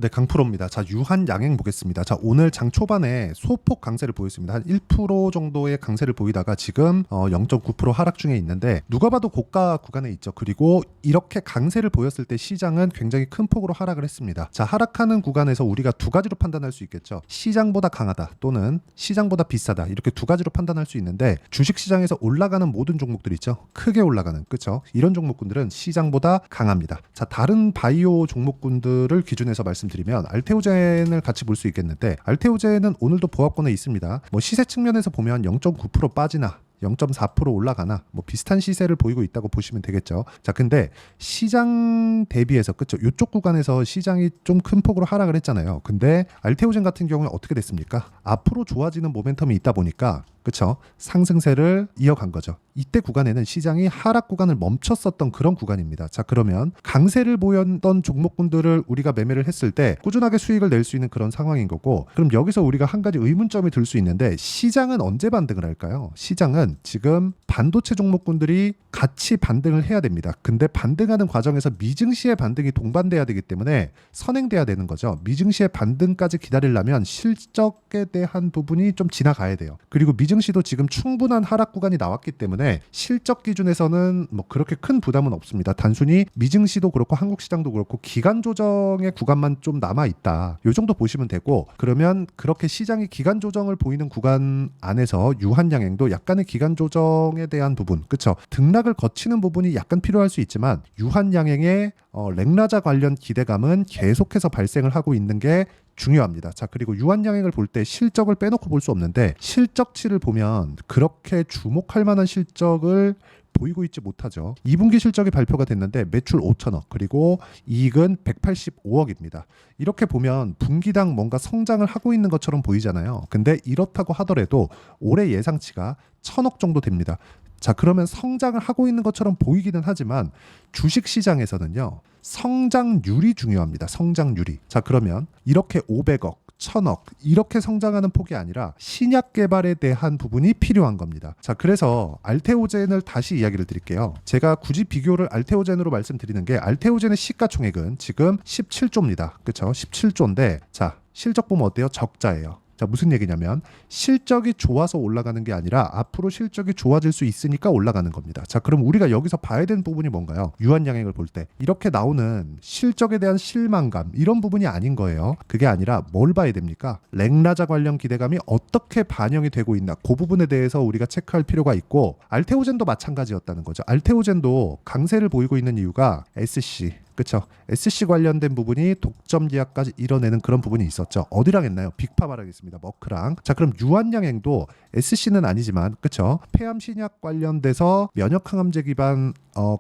네, 강프로입니다. 자, 유한 양행 보겠습니다. 자, 오늘 장 초반에 소폭 강세를 보였습니다. 한 1% 정도의 강세를 보이다가 지금 0.9% 하락 중에 있는데 누가 봐도 고가 구간에 있죠. 그리고 이렇게 강세를 보였을 때 시장은 굉장히 큰 폭으로 하락을 했습니다. 자, 하락하는 구간에서 우리가 두 가지로 판단할 수 있겠죠. 시장보다 강하다 또는 시장보다 비싸다, 이렇게 두 가지로 판단할 수 있는데 주식시장에서 올라가는 모든 종목들 있죠. 크게 올라가는, 그렇죠? 이런 종목군들은 시장보다 강합니다. 자, 다른 바이오 종목군들을 기준해서 말씀드리면 알테오젠을 같이 볼 수 있겠는데, 알테오젠은 오늘도 보합권에 있습니다. 뭐 시세 측면에서 보면 0.9% 빠지나 0.4% 올라가나 뭐 비슷한 시세를 보이고 있다고 보시면 되겠죠. 자, 근데 시장 대비해서, 그쵸, 이쪽 구간에서 시장이 좀 큰 폭으로 하락을 했잖아요. 근데 알테오젠 같은 경우는 어떻게 됐습니까? 앞으로 좋아지는 모멘텀이 있다 보니까, 그쵸, 상승세를 이어간 거죠. 이때 구간에는 시장이 하락 구간을 멈췄었던 그런 구간입니다. 자, 그러면 강세를 보였던 종목군들을 우리가 매매를 했을 때 꾸준하게 수익을 낼 수 있는 그런 상황인 거고, 그럼 여기서 우리가 한 가지 의문점이 들 수 있는데, 시장은 언제 반등을 할까요? 시장은 지금 반도체 종목군들이 같이 반등을 해야 됩니다. 근데 반등하는 과정에서 미증시의 반등이 동반돼야 되기 때문에 선행돼야 되는 거죠. 미증시의 반등까지 기다리려면 실적에 대한 부분이 좀 지나가야 돼요. 그리고 미증시도 지금 충분한 하락 구간이 나왔기 때문에 실적 기준에서는 뭐 그렇게 큰 부담은 없습니다. 단순히 미증시도 그렇고 한국 시장도 그렇고 기간 조정의 구간만 좀 남아 있다, 이 정도 보시면 되고, 그러면 그렇게 시장이 기간 조정을 보이는 구간 안에서 유한양행도 약간의 기간 조정에 대한 부분, 그쵸, 등락을 거치는 부분이 약간 필요할 수 있지만 유한양행의 렉라자 관련 기대감은 계속해서 발생을 하고 있는 게 중요합니다. 자, 그리고 유한양행을 볼 때 실적을 빼놓고 볼 수 없는데, 실적치를 보면 그렇게 주목할 만한 실적을 보이고 있지 못하죠. 2분기 실적이 발표가 됐는데 매출 5천억, 그리고 이익은 185억입니다. 이렇게 보면 분기당 뭔가 성장을 하고 있는 것처럼 보이잖아요. 근데 이렇다고 하더라도 올해 예상치가 1,000억 정도 됩니다. 자, 그러면 성장을 하고 있는 것처럼 보이기는 하지만 주식시장에서는요, 성장률이 중요합니다. 성장률이. 자, 그러면 이렇게 500억, 1,000억 이렇게 성장하는 폭이 아니라 신약 개발에 대한 부분이 필요한 겁니다. 자, 그래서 알테오젠을 다시 이야기를 드릴게요. 제가 굳이 비교를 알테오젠으로 말씀드리는 게, 알테오젠의 시가총액은 지금 17조입니다. 그렇죠? 17조인데 자, 실적 보면 어때요? 적자예요. 자, 무슨 얘기냐면 실적이 좋아서 올라가는 게 아니라 앞으로 실적이 좋아질 수 있으니까 올라가는 겁니다. 자, 그럼 우리가 여기서 봐야 되는 부분이 뭔가요? 유한양행을 볼 때 이렇게 나오는 실적에 대한 실망감, 이런 부분이 아닌 거예요. 그게 아니라 뭘 봐야 됩니까? 렉라자 관련 기대감이 어떻게 반영이 되고 있나, 그 부분에 대해서 우리가 체크할 필요가 있고, 알테오젠도 마찬가지였다는 거죠. 알테오젠도 강세를 보이고 있는 이유가 SC, 그쵸, SC 관련된 부분이 독점 계약까지 이뤄내는 그런 부분이 있었죠. 어디랑 했나요? 빅파마랑 했습니다. 머크랑. 자, 그럼 유한양행도 SC는 아니지만, 그쵸, 폐암 신약 관련돼서 면역항암제 기반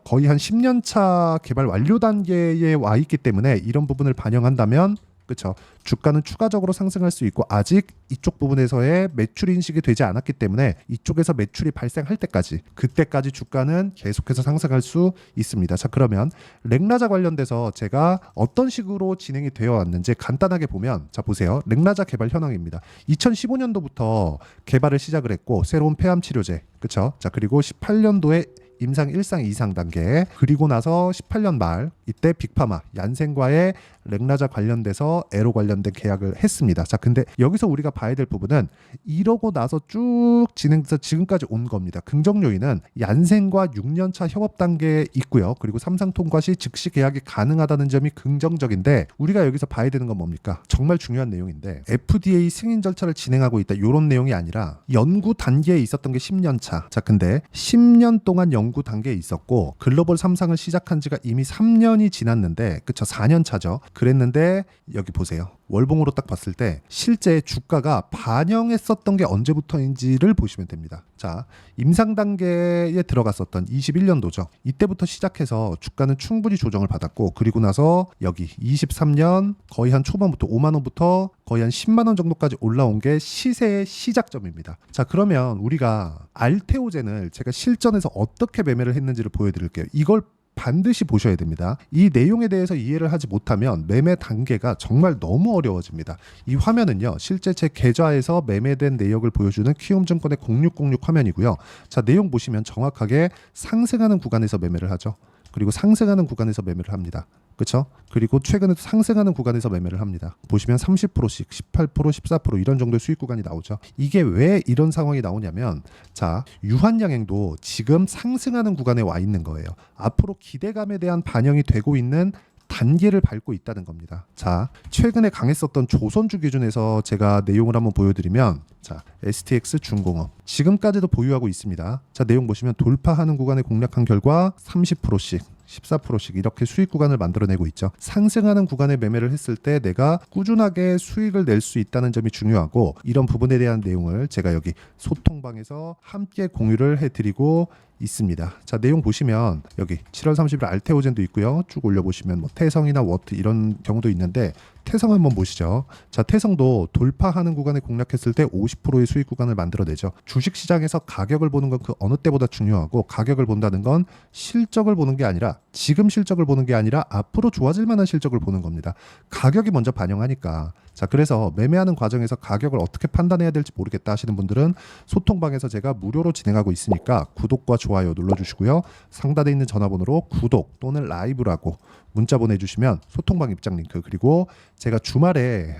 거의 한 10년차 개발 완료 단계에 와 있기 때문에 이런 부분을 반영한다면, 그렇죠, 주가는 추가적으로 상승할 수 있고, 아직 이쪽 부분에서의 매출 인식이 되지 않았기 때문에 이쪽에서 매출이 발생할 때까지, 그때까지 주가는 계속해서 상승할 수 있습니다. 자, 그러면 렉라자 관련돼서 제가 어떤 식으로 진행이 되어 왔는지 간단하게 보면, 자, 보세요. 렉라자 개발 현황입니다. 2015년도부터 개발을 시작을 했고, 새로운 폐암 치료제, 그렇죠. 자, 그리고 18년도에 임상 1상 2상 단계, 그리고 나서 18년 말 이때 빅파마 얀센과의 렉라자 관련돼서 에로 관련된 계약을 했습니다. 자, 근데 여기서 우리가 봐야 될 부분은 이러고 나서 쭉 진행돼서 지금까지 온 겁니다. 긍정 요인은 얀센과 6년차 협업 단계에 있고요. 그리고 3상 통과 시 즉시 계약이 가능하다는 점이 긍정적인데, 우리가 여기서 봐야 되는 건 뭡니까? 정말 중요한 내용인데, FDA 승인 절차를 진행하고 있다, 이런 내용이 아니라 연구 단계에 있었던 게 10년차. 자, 근데 10년 동안 연구 단계에 있었고 글로벌 3상을 시작한 지가 이미 3년이 지났는데, 그쵸, 4년 차죠. 그랬는데 여기 보세요. 월봉으로 딱 봤을 때 실제 주가가 반영했었던 게 언제부터인지를 보시면 됩니다. 자, 임상 단계에 들어갔었던 21년도죠. 이때부터 시작해서 주가는 충분히 조정을 받았고, 그리고 나서 여기 23년 거의 한 초반부터 5만 원부터 거의 한 10만 원 정도까지 올라온 게 시세의 시작점입니다. 자, 그러면 우리가 알테오젠을 제가 실전에서 어떻게 매매를 했는지를 보여드릴게요. 이걸 반드시 보셔야 됩니다. 이 내용에 대해서 이해를 하지 못하면 매매 단계가 정말 너무 어려워집니다. 이 화면은요, 실제 제 계좌에서 매매된 내역을 보여주는 키움증권의 0606 화면이고요. 자, 내용 보시면 정확하게 상승하는 구간에서 매매를 하죠. 그리고 상승하는 구간에서 매매를 합니다. 그렇죠? 그리고 최근에 상승하는 구간에서 매매를 합니다. 보시면 30%씩 18%, 14% 이런 정도의 수익 구간이 나오죠. 이게 왜 이런 상황이 나오냐면 자, 유한양행도 지금 상승하는 구간에 와 있는 거예요. 앞으로 기대감에 대한 반영이 되고 있는 단계를 밟고 있다는 겁니다. 자, 최근에 강했었던 조선주 기준에서 제가 내용을 한번 보여드리면 자, STX 중공업 지금까지도 보유하고 있습니다. 자, 내용 보시면 돌파하는 구간에 공략한 결과 30%씩 14%씩 이렇게 수익 구간을 만들어내고 있죠. 상승하는 구간에 매매를 했을 때 내가 꾸준하게 수익을 낼 수 있다는 점이 중요하고 이런 부분에 대한 내용을 제가 여기 소통방에서 함께 공유를 해드리고 있습니다. 자, 내용 보시면 여기 7월 30일 알테오젠도 있고요. 쭉 올려보시면 뭐 태성이나 워트 이런 경우도 있는데 태성 한번 보시죠. 자, 태성도 돌파하는 구간에 공략했을 때 50%의 수익 구간을 만들어내죠. 주식시장에서 가격을 보는 건 그 어느 때보다 중요하고 가격을 본다는 건 실적을 보는 게 아니라 지금 실적을 보는 게 아니라 앞으로 좋아질 만한 실적을 보는 겁니다. 가격이 먼저 반영하니까. 자, 그래서 매매하는 과정에서 가격을 어떻게 판단해야 될지 모르겠다 하시는 분들은 소통방에서 제가 무료로 진행하고 있으니까 구독과 좋아요 눌러주시고요. 상단에 있는 전화번호로 구독 또는 라이브라고 문자 보내주시면 소통방 입장 링크 그리고 제가 주말에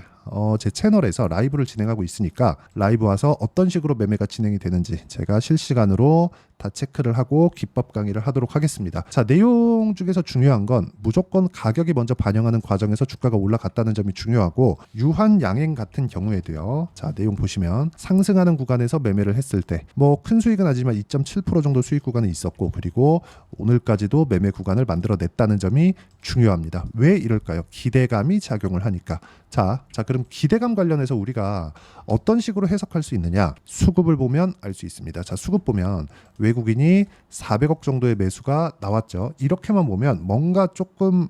제 채널에서 라이브를 진행하고 있으니까 라이브 와서 어떤 식으로 매매가 진행이 되는지 제가 실시간으로 다 체크를 하고 기법 강의를 하도록 하겠습니다. 자, 내용 중에서 중요한 건 무조건 가격이 먼저 반영하는 과정에서 주가가 올라갔다는 점이 중요하고 유한양행 같은 경우에도요. 자, 내용 보시면 상승하는 구간에서 매매를 했을 때 뭐 큰 수익은 아니지만 2.7% 정도 수익 구간이 있었고 그리고 오늘까지도 매매 구간을 만들어냈다는 점이 중요합니다. 왜 이럴까요? 기대감이 작용을 하니까. 자, 그럼 기대감 관련해서 우리가 어떤 식으로 해석할 수 있느냐? 수급을 보면 알 수 있습니다. 자, 수급 보면 외국인이 400억 정도의 매수가 나왔죠. 이렇게만 보면 뭔가 조금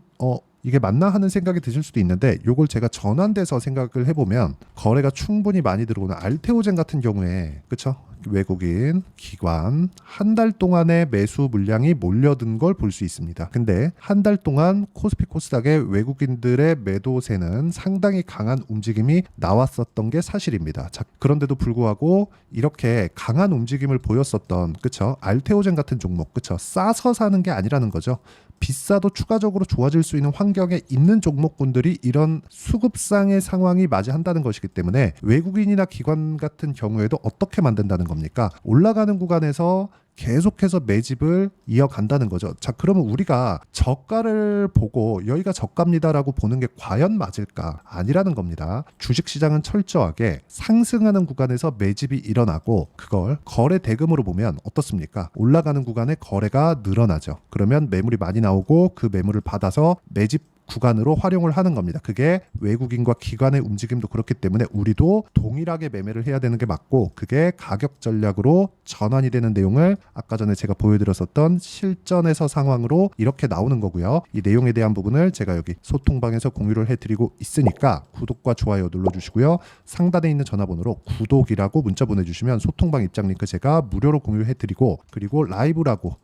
이게 맞나 하는 생각이 드실 수도 있는데 요걸 제가 전환돼서 생각을 해보면 거래가 충분히 많이 들어오는 알테오젠 같은 경우에 그쵸? 외국인, 기관 한 달 동안의 매수 물량이 몰려든 걸 볼 수 있습니다. 근데 한 달 동안 코스피 코스닥의 외국인들의 매도세는 상당히 강한 움직임이 나왔었던 게 사실입니다. 자, 그런데도 불구하고 이렇게 강한 움직임을 보였었던 그쵸? 알테오젠 같은 종목 그쵸? 싸서 사는 게 아니라는 거죠. 비싸도 추가적으로 좋아질 수 있는 환경에 있는 종목군들이 이런 수급상의 상황이 맞이한다는 것이기 때문에 외국인이나 기관 같은 경우에도 어떻게 만든다는 겁니까? 올라가는 구간에서 계속해서 매집을 이어간다는 거죠. 자, 그러면 우리가 저가를 보고 여기가 저가입니다라고 보는 게 과연 맞을까? 아니라는 겁니다. 주식시장은 철저하게 상승하는 구간에서 매집이 일어나고 그걸 거래 대금으로 보면 어떻습니까? 올라가는 구간에 거래가 늘어나죠. 그러면 매물이 많이 나오고 그 매물을 받아서 매집 구간으로 활용을 하는 겁니다. 그게 외국인과 기관의 움직임도 그렇기 때문에 우리도 동일하게 매매를 해야 되는 게 맞고 그게 가격 전략으로 전환이 되는 내용을 아까 전에 제가 보여드렸었던 실전에서 상황으로 이렇게 나오는 거고요. 이 내용에 대한 부분을 제가 여기 소통방에서 공유를 해드리고 있으니까 구독과 좋아요 눌러주시고요. 상단에 있는 전화번호로 구독이라고 문자 보내주시면 소통방 입장 링크 제가 무료로 공유해드리고 그리고 라이브라고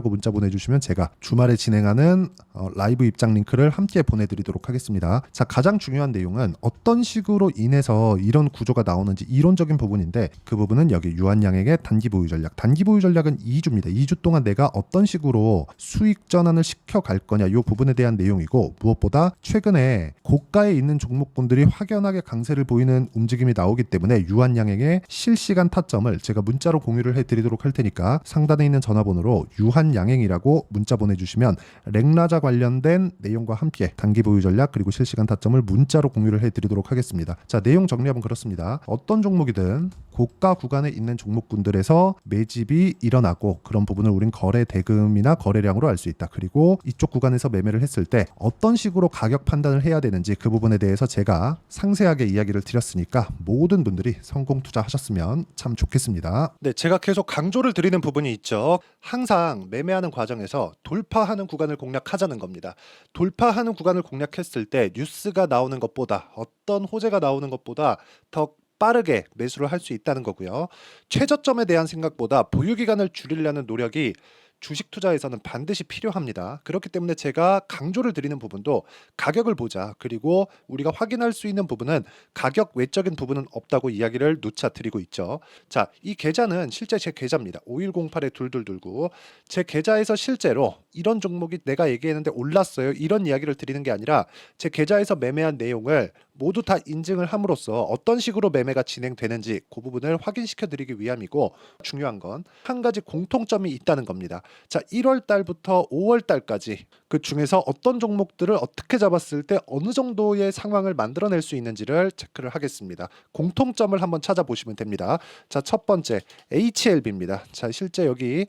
문자 보내주시면 제가 주말에 진행하는 라이브 입장 링크를 함께 보내드리도록 하겠습니다. 자, 가장 중요한 내용은 어떤 식으로 인해서 이런 구조가 나오는지 이론적인 부분인데 그 부분은 여기 유한양행의 단기 보유 전략. 단기 보유 전략은 2주입니다. 2주 동안 내가 어떤 식으로 수익 전환을 시켜갈 거냐 이 부분에 대한 내용이고 무엇보다 최근에 고가에 있는 종목군들이 확연하게 강세를 보이는 움직임이 나오기 때문에 유한양행의 실시간 타점을 제가 문자로 공유를 해드리도록 할 테니까 상단에 있는 전화번호로 유한양행이라고 문자 보내주시면 렉라자 관련된 내용과 함께 단기 보유 전략 그리고 실시간 타점을 문자로 공유를 해드리도록 하겠습니다. 자, 내용 정리하면 그렇습니다. 어떤 종목이든 고가 구간에 있는 종목군들에서 매집이 일어나고 그런 부분을 우린 거래 대금이나 거래량으로 알 수 있다. 그리고 이쪽 구간에서 매매를 했을 때 어떤 식으로 가격 판단을 해야 되는지 그 부분에 대해서 제가 상세하게 이야기를 드렸으니까 모든 분들이 성공 투자하셨으면 참 좋겠습니다. 네, 제가 계속 강조를 드리는 부분이 있죠. 항상 매매하는 과정에서 돌파하는 구간을 공략하자는 겁니다. 돌파하는 구간을 공략했을 때 뉴스가 나오는 것보다 어떤 호재가 나오는 것보다 더 빠르게 매수를 할 수 있다는 거고요. 최저점에 대한 생각보다 보유 기간을 줄이려는 노력이 주식 투자에서는 반드시 필요합니다. 그렇기 때문에 제가 강조를 드리는 부분도 가격을 보자. 그리고 우리가 확인할 수 있는 부분은 가격 외적인 부분은 없다고 이야기를 누차 드리고 있죠. 자, 이 계좌는 실제 제 계좌입니다. 5108-2229. 제 계좌에서 실제로 이런 종목이 내가 얘기했는데 올랐어요. 이런 이야기를 드리는 게 아니라 제 계좌에서 매매한 내용을 모두 다 인증을 함으로써 어떤 식으로 매매가 진행되는지 그 부분을 확인시켜 드리기 위함이고, 중요한 건 한 가지 공통점이 있다는 겁니다. 자, 1월 달부터 5월 달까지 그 중에서 어떤 종목들을 어떻게 잡았을 때 어느 정도의 상황을 만들어낼 수 있는지를 체크를 하겠습니다. 공통점을 한번 찾아보시면 됩니다. 자, 첫 번째 HLB입니다. 자, 실제 여기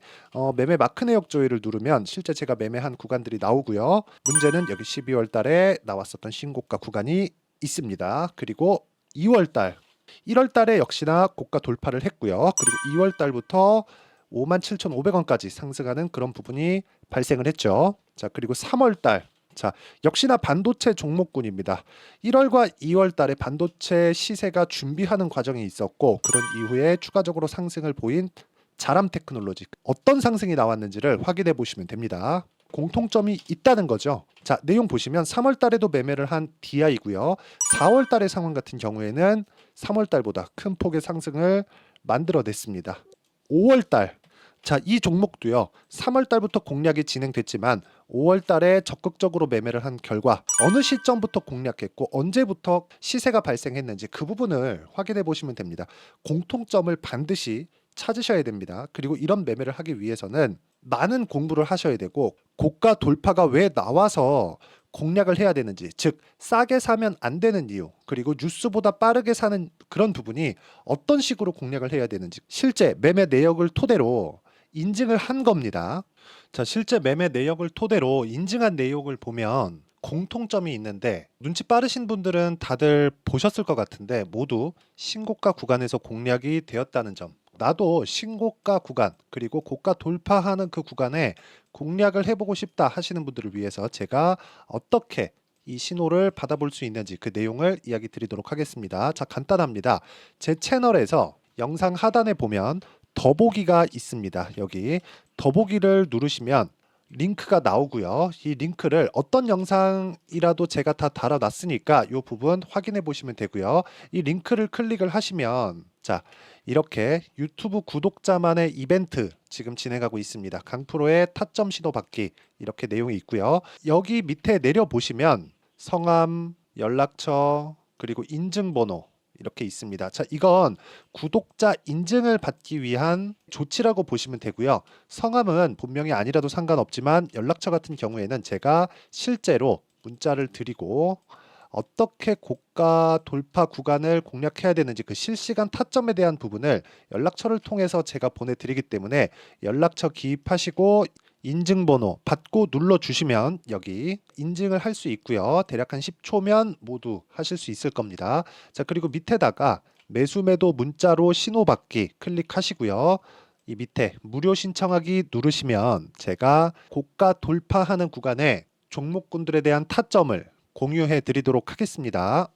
매매 마크 내역 조회를 누르면 실제 제가 매매한 구간들이 나오고요. 문제는 여기 12월 달에 나왔었던 신고가 구간이 있습니다. 그리고 2월 달, 1월 달에 역시나 고가 돌파를 했고요. 그리고 2월 달부터 57,500원까지 상승하는 그런 부분이 발생을 했죠. 자, 그리고 3월 달, 자, 역시나 반도체 종목군입니다. 1월과 2월 달에 반도체 시세가 준비하는 과정이 있었고, 그런 이후에 추가적으로 상승을 보인 자람 테크놀로지, 어떤 상승이 나왔는지를 확인해 보시면 됩니다. 공통점이 있다는 거죠. 자, 내용 보시면 3월 달에도 매매를 한 DI고요. 4월 달의 상황 같은 경우에는 3월 달보다 큰 폭의 상승을 만들어냈습니다. 5월 달, 자, 이 종목도요. 3월 달부터 공략이 진행됐지만 5월 달에 적극적으로 매매를 한 결과 어느 시점부터 공략했고 언제부터 시세가 발생했는지 그 부분을 확인해 보시면 됩니다. 공통점을 반드시 찾으셔야 됩니다. 그리고 이런 매매를 하기 위해서는 많은 공부를 하셔야 되고, 고가 돌파가 왜 나와서 공략을 해야 되는지, 즉 싸게 사면 안 되는 이유, 그리고 뉴스보다 빠르게 사는 그런 부분이 어떤 식으로 공략을 해야 되는지 실제 매매 내역을 토대로 인증을 한 겁니다. 자, 실제 매매 내역을 토대로 인증한 내용을 보면 공통점이 있는데, 눈치 빠르신 분들은 다들 보셨을 것 같은데 모두 신고가 구간에서 공략이 되었다는 점. 나도 신고가 구간 그리고 고가 돌파하는 그 구간에 공략을 해보고 싶다 하시는 분들을 위해서 제가 어떻게 이 신호를 받아볼 수 있는지 그 내용을 이야기 드리도록 하겠습니다. 자, 간단합니다. 제 채널에서 영상 하단에 보면 더보기가 있습니다. 여기 더보기를 누르시면 링크가 나오고요. 이 링크를 어떤 영상이라도 제가 다 달아놨으니까 이 부분 확인해 보시면 되고요. 이 링크를 클릭을 하시면, 자, 이렇게 유튜브 구독자만의 이벤트 지금 진행하고 있습니다. 강프로의 타점 신호 받기, 이렇게 내용이 있고요. 여기 밑에 내려 보시면 성함, 연락처, 그리고 인증번호 이렇게 있습니다. 자, 이건 구독자 인증을 받기 위한 조치라고 보시면 되고요. 성함은 본명이 아니라도 상관없지만 연락처 같은 경우에는 제가 실제로 문자를 드리고 어떻게 고가 돌파 구간을 공략해야 되는지 그 실시간 타점에 대한 부분을 연락처를 통해서 제가 보내드리기 때문에 연락처 기입하시고 인증번호 받고 눌러주시면 여기 인증을 할 수 있고요. 대략 한 10초면 모두 하실 수 있을 겁니다. 자, 그리고 밑에다가 매수 매도 문자로 신호받기 클릭하시고요. 이 밑에 무료 신청하기 누르시면 제가 고가 돌파하는 구간에 종목군들에 대한 타점을 공유해 드리도록 하겠습니다.